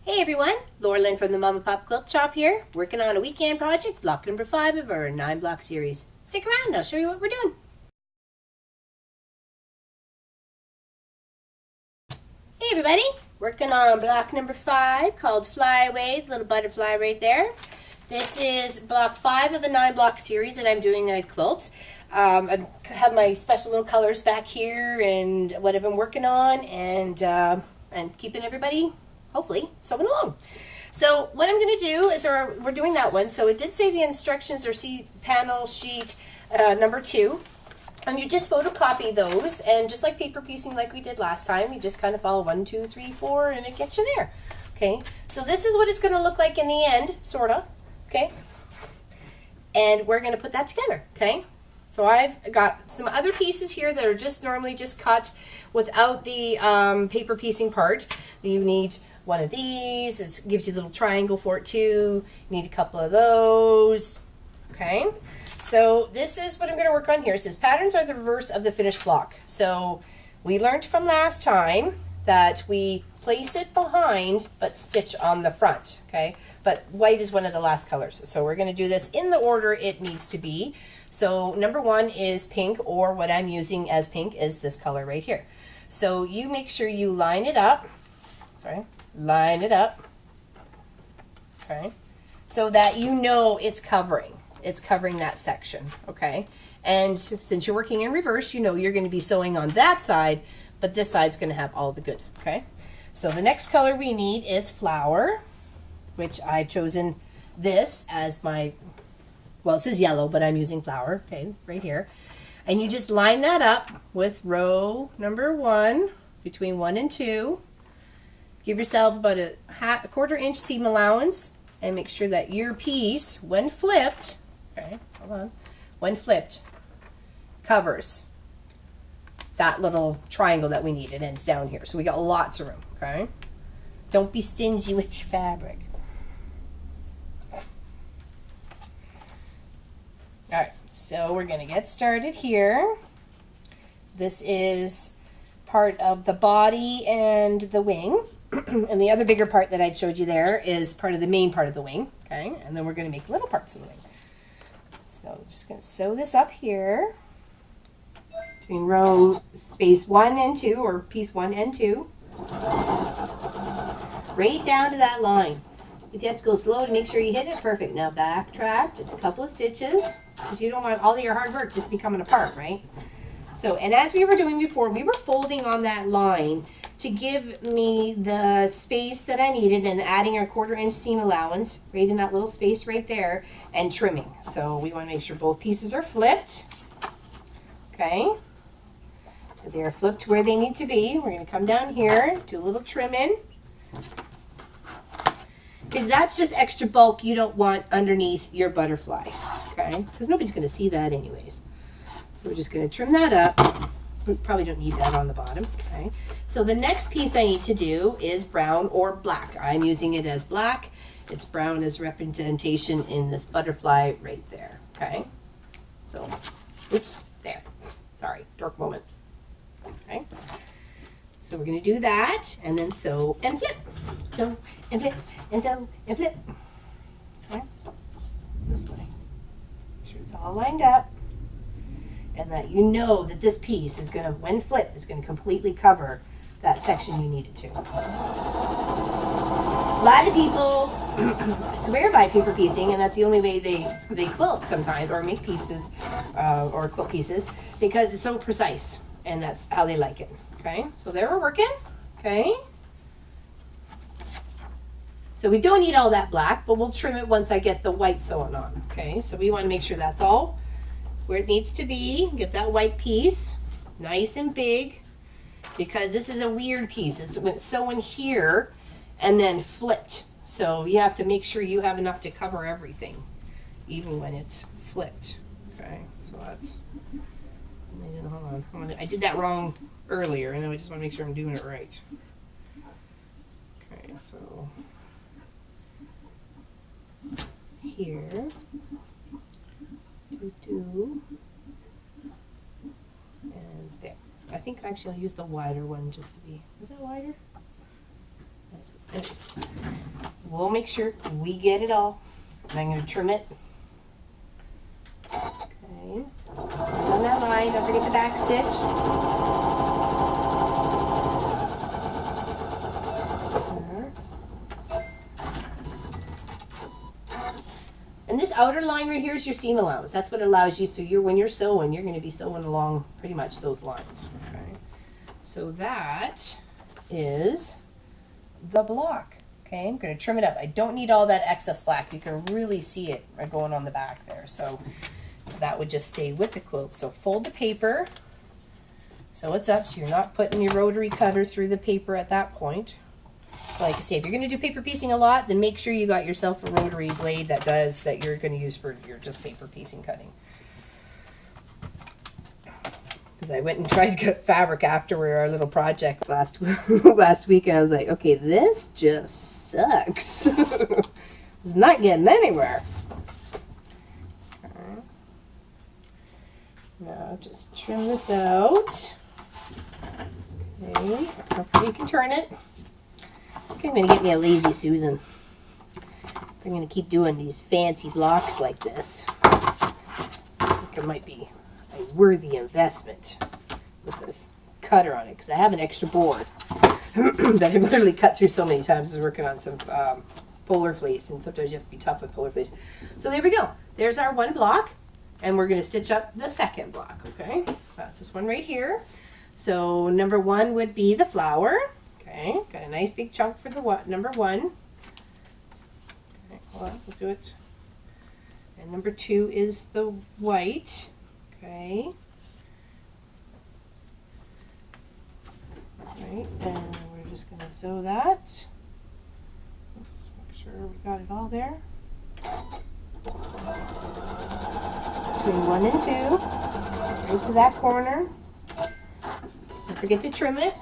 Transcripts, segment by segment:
Hey everyone, Laura Lynn from the Mama Pop Quilt Shop here, working on a weekend project, block number 5 of our 9-block series. Stick around, I'll show you what we're doing. Hey everybody, working on block number 5 called Flyaways, little butterfly right there. This is block 5 of a 9-block series that I'm doing a quilt. I have my special little colors back here and what I've been working on and keeping everybody hopefully sewing along. So what I'm going to do is we're doing that one. So it did say the instructions are see panel sheet number 2. And you just photocopy those, and just like paper piecing like we did last time, you just kind of follow 1, 2, 3, 4, and it gets you there. Okay, so this is what it's going to look like in the end, sort of. Okay, and we're going to put that together. Okay, so I've got some other pieces here that are just normally just cut without the paper piecing part. You need one of these. It gives you a little triangle for it too. You need a couple of those. Okay, so this is what I'm going to work on here. It says patterns are the reverse of the finished block. So we learned from last time that we place it behind but stitch on the front. Okay, but white is one of the last colors. So we're going to do this in the order it needs to be. So number 1 is pink, or what I'm using as pink is this color right here. So you make sure you line it up. Line it up. Okay, so that you know it's covering that section. Okay, and since you're working in reverse, you know you're going to be sewing on that side, but this side's going to have all the good. Okay, so the next color we need is flower, which I've chosen this as my, well, it says yellow, but I'm using flower. Okay, right here, and you just line that up with row number 1 between 1 and 2. Give yourself about a quarter-inch seam allowance, and make sure that your piece, when flipped, okay, hold on, when flipped, covers that little triangle that we need. It ends down here, so we got lots of room. Okay, don't be stingy with your fabric. All right, so we're gonna get started here. This is part of the body and the wing. And the other bigger part that I showed you there is part of the main part of the wing. Okay, and then we're going to make little parts of the wing. So I'm just going to sew this up here between row space 1 and 2, or piece 1 and 2, right down to that line. If you have to go slow to make sure you hit it, perfect. Now backtrack just a couple of stitches, because you don't want all of your hard work just becoming apart, right? So, and as we were doing before, we were folding on that line to give me the space that I needed, and adding our quarter-inch seam allowance right in that little space right there, and trimming. So we want to make sure both pieces are flipped. Okay, they are flipped where they need to be. We're going to come down here, do a little trimming, because that's just extra bulk you don't want underneath your butterfly. Okay, because nobody's going to see that anyways. So we're just going to trim that up. We probably don't need that on the bottom. Okay, so the next piece I need to do is brown or black. I'm using it as black. It's brown as representation in this butterfly right there. Okay, so oops, there, sorry, dark moment. Okay, so we're going to do that, and then sew and flip, sew and flip, and sew and flip. Okay, this way. Make sure it's all lined up, and that you know that this piece is going to, when flipped, is going to completely cover that section you need it to. A lot of people swear by paper piecing, and that's the only way they quilt sometimes, or make pieces, or quilt pieces, because it's so precise, and that's how they like it. Okay, so there we're working. Okay, so we don't need all that black, but we'll trim it once I get the white sewn on. Okay, so we want to make sure that's all where it needs to be. Get that white piece nice and big, because this is a weird piece. It's sewn here and then flipped, so you have to make sure you have enough to cover everything, even when it's flipped. Okay, so that's, hold on, I did that wrong earlier, and I just want to make sure I'm doing it right. Okay, so here, and there. I think actually I'll use the wider one just to be, is that wider? we'll make sure we get it all. And I'm going to trim it. Okay. On that line, don't forget the back stitch. And this outer line right here is your seam allowance. That's what allows you, so when you're sewing, you're going to be sewing along pretty much those lines. Okay. So that is the block. Okay, I'm going to trim it up. I don't need all that excess black. You can really see it going on the back there. So that would just stay with the quilt. So fold the paper so it's up, so you're not putting your rotary cutter through the paper at that point. Like I say, if you're going to do paper piecing a lot, then make sure you got yourself a rotary blade that you're going to use for your just paper piecing cutting. Because I went and tried to cut fabric after our little project last week, and I was like, okay, this just sucks. It's not getting anywhere. Now just trim this out. Okay, hopefully you can turn it. I think I'm going to get me a Lazy Susan. I'm going to keep doing these fancy blocks like this. I think it might be a worthy investment with this cutter on it, because I have an extra board that I've literally cut through so many times. I was working on some polar fleece, and sometimes you have to be tough with polar fleece. So there we go. There's our one block, and we're going to stitch up the second block. Okay, that's this one right here. So number one would be the flower. Okay, got a nice big chunk for the number one. Okay, hold on, we'll do it. And number two is the white. Okay. Alright, and we're just going to sew that. Let's make sure we got it all there. Between 1 and 2. Right to that corner. Don't forget to trim it.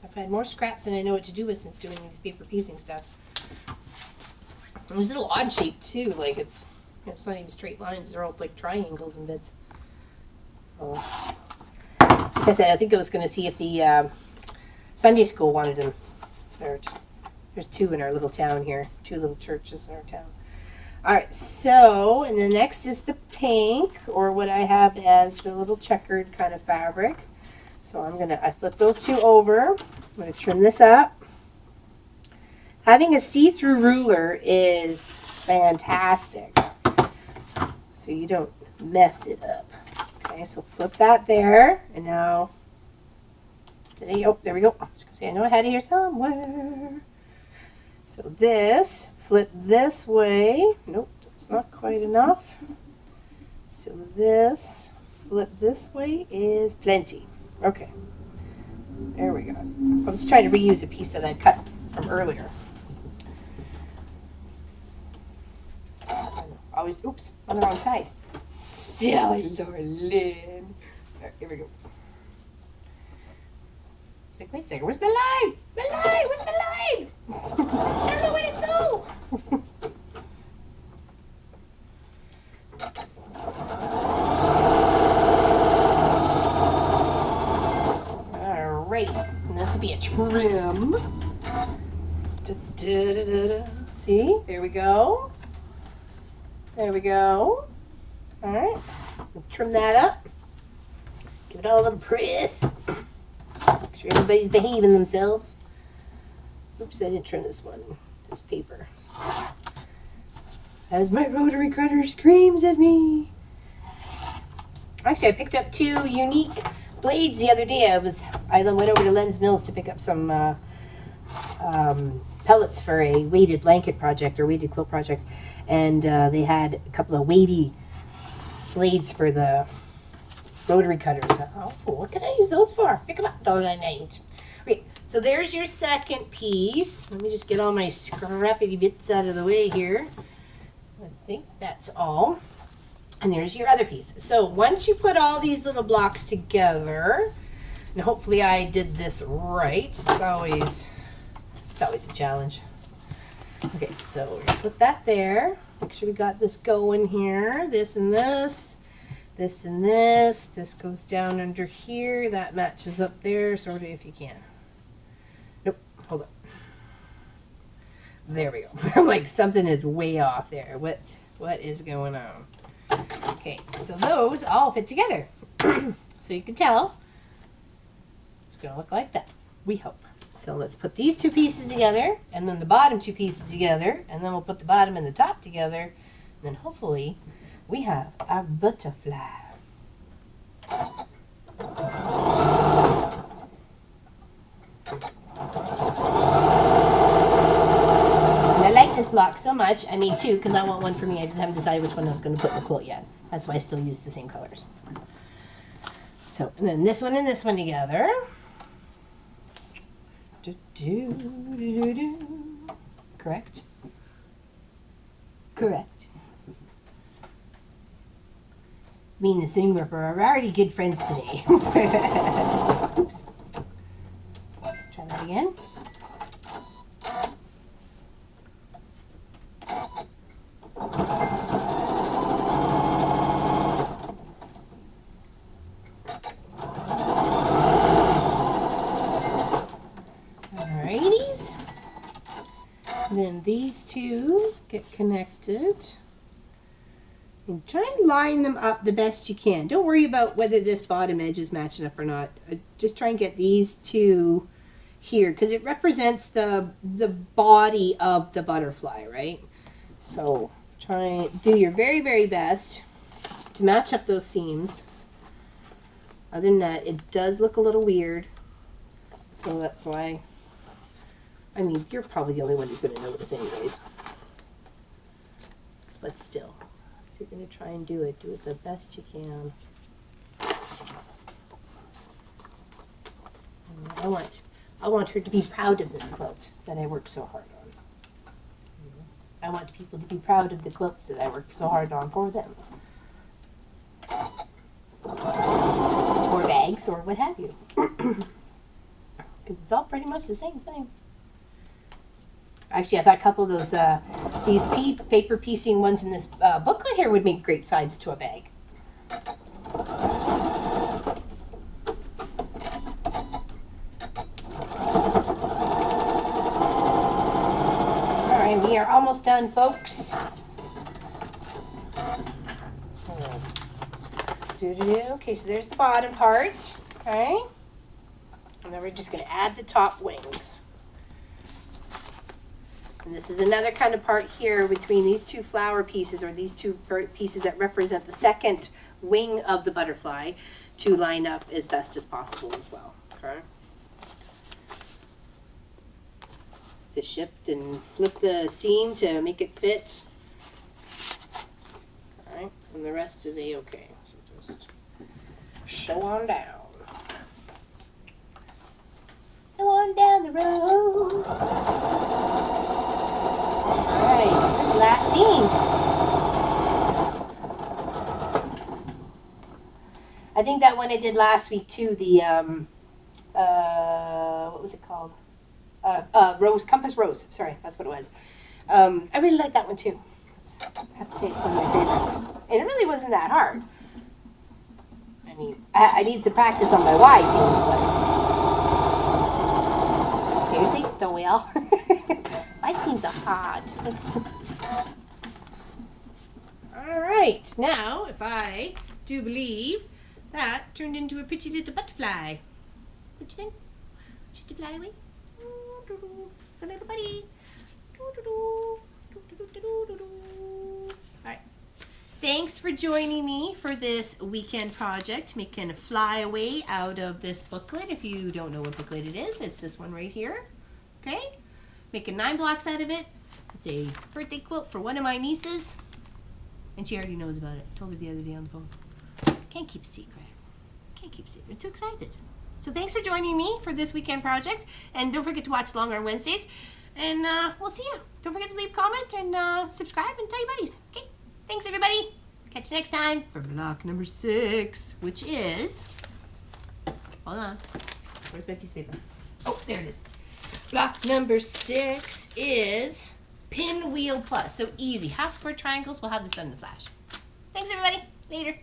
I've had more scraps than I know what to do with since doing these paper piecing stuff. It was a little odd shape too, like it's not even straight lines, they're all like triangles and bits. So, like I said, I think I was going to see if the Sunday school wanted them. There's two in our little town here, two little churches in our town. Alright, so, and the next is the pink, or what I have as the little checkered kind of fabric. So I flip those two over. I'm going to trim this up. Having a see-through ruler is fantastic, so you don't mess it up. Okay, so flip that there, and now, oh, there we go. I was going to say, I know I had it here somewhere. So this, flip this way. Nope, that's not quite enough. So this, flip this way is plenty. Okay, there we go. I was trying to reuse a piece that I cut from earlier. Always, oops, on the wrong side. Silly Lorlyn. There, here we go. Like, wait a second, where's my line? My line, where's my line? I don't know where to sew. All right, and this will be a trim. Da, da, da, da, da. See, there we go. There we go. All right, we'll trim that up. Give it all a little press. Make sure everybody's behaving themselves. Oops, I didn't trim this one. This paper. As my rotary cutter screams at me. Actually, I picked up two unique blades the other day. I went over to Len's Mills to pick up some pellets for a weighted blanket project or weighted quilt project, and they had a couple of weighty blades for the rotary cutters. Oh, what can I use those for? Pick them up. $1.98. Okay, so there's your second piece. Let me just get all my scrappy bits out of the way here. I think that's all. And there's your other piece. So once you put all these little blocks together, and hopefully I did this right. It's always a challenge. Okay, so we're gonna put that there. Make sure we got this going here. This and this. This and this. This goes down under here. That matches up there, sort of, if you can. Nope, hold on. There we go. I'm like, something is way off there. What is going on? Okay, so those all fit together. So you can tell it's going to look like that. We hope. So let's put these two pieces together, and then the bottom two pieces together, and then we'll put the bottom and the top together, and then hopefully we have our butterfly. I like this block so much. I made two because I want one for me. I just haven't decided which one I was going to put in the quilt yet. That's why I still use the same colors. So, and then this one and this one together. Correct? Correct. Me and the singing ripper are already good friends today. Oops. Try that again. Alrighties. Then these two get connected. And try and line them up the best you can. Don't worry about whether this bottom edge is matching up or not. Just try and get these two here because it represents the body of the butterfly, right? So try and do your very, very best to match up those seams. Other than that, it does look a little weird. So that's why, I mean, you're probably the only one who's going to notice anyways. But still, if you're going to try and do it the best you can. And I want her to be proud of this quilt that I worked so hard on. I want people to be proud of the quilts that I worked so hard on for them. Or bags, or what have you. Because it's all pretty much the same thing. Actually, I thought a couple of those, these paper piecing ones in this booklet here would make great sides to a bag. Alright, we are almost done, folks. Okay, so there's the bottom part. Okay. And then we're just going to add the top wings. And this is another kind of part here between these two flower pieces, or these two pieces that represent the second wing of the butterfly, to line up as best as possible as well. Okay. To shift and flip the seam to make it fit. Alright, and the rest is a-okay. So just show on down. So on down the road. Alright, this last seam. I think that one I did last week too, the, what was it called? Compass Rose. Sorry, that's what it was. I really like that one too. I have to say it's one of my favorites. And it really wasn't that hard. I mean, I need some practice on my Y seams, but seriously, don't we all? Y seams are hard. Alright, now if I do believe that turned into a pretty little butterfly. What do you think? Should you fly away? It's a little buddy. Alright. Thanks for joining me for this weekend project, making a flyaway out of this booklet. If you don't know what booklet it is, it's this one right here. Okay? Making 9 blocks out of it. It's a birthday quilt for one of my nieces. And she already knows about it. I told her the other day on the phone. Can't keep a secret. Can't keep a secret. I'm too excited. So thanks for joining me for this weekend project. And don't forget to watch Long on Wednesdays. And we'll see you. Don't forget to leave a comment and subscribe and tell your buddies. Okay? Thanks, everybody. Catch you next time for block number 6, which is... Hold on. Where's my piece of paper? Oh, there it is. Block number 6 is Pinwheel Plus. So easy. Half square triangles. We'll have this done in a flash. Thanks, everybody. Later.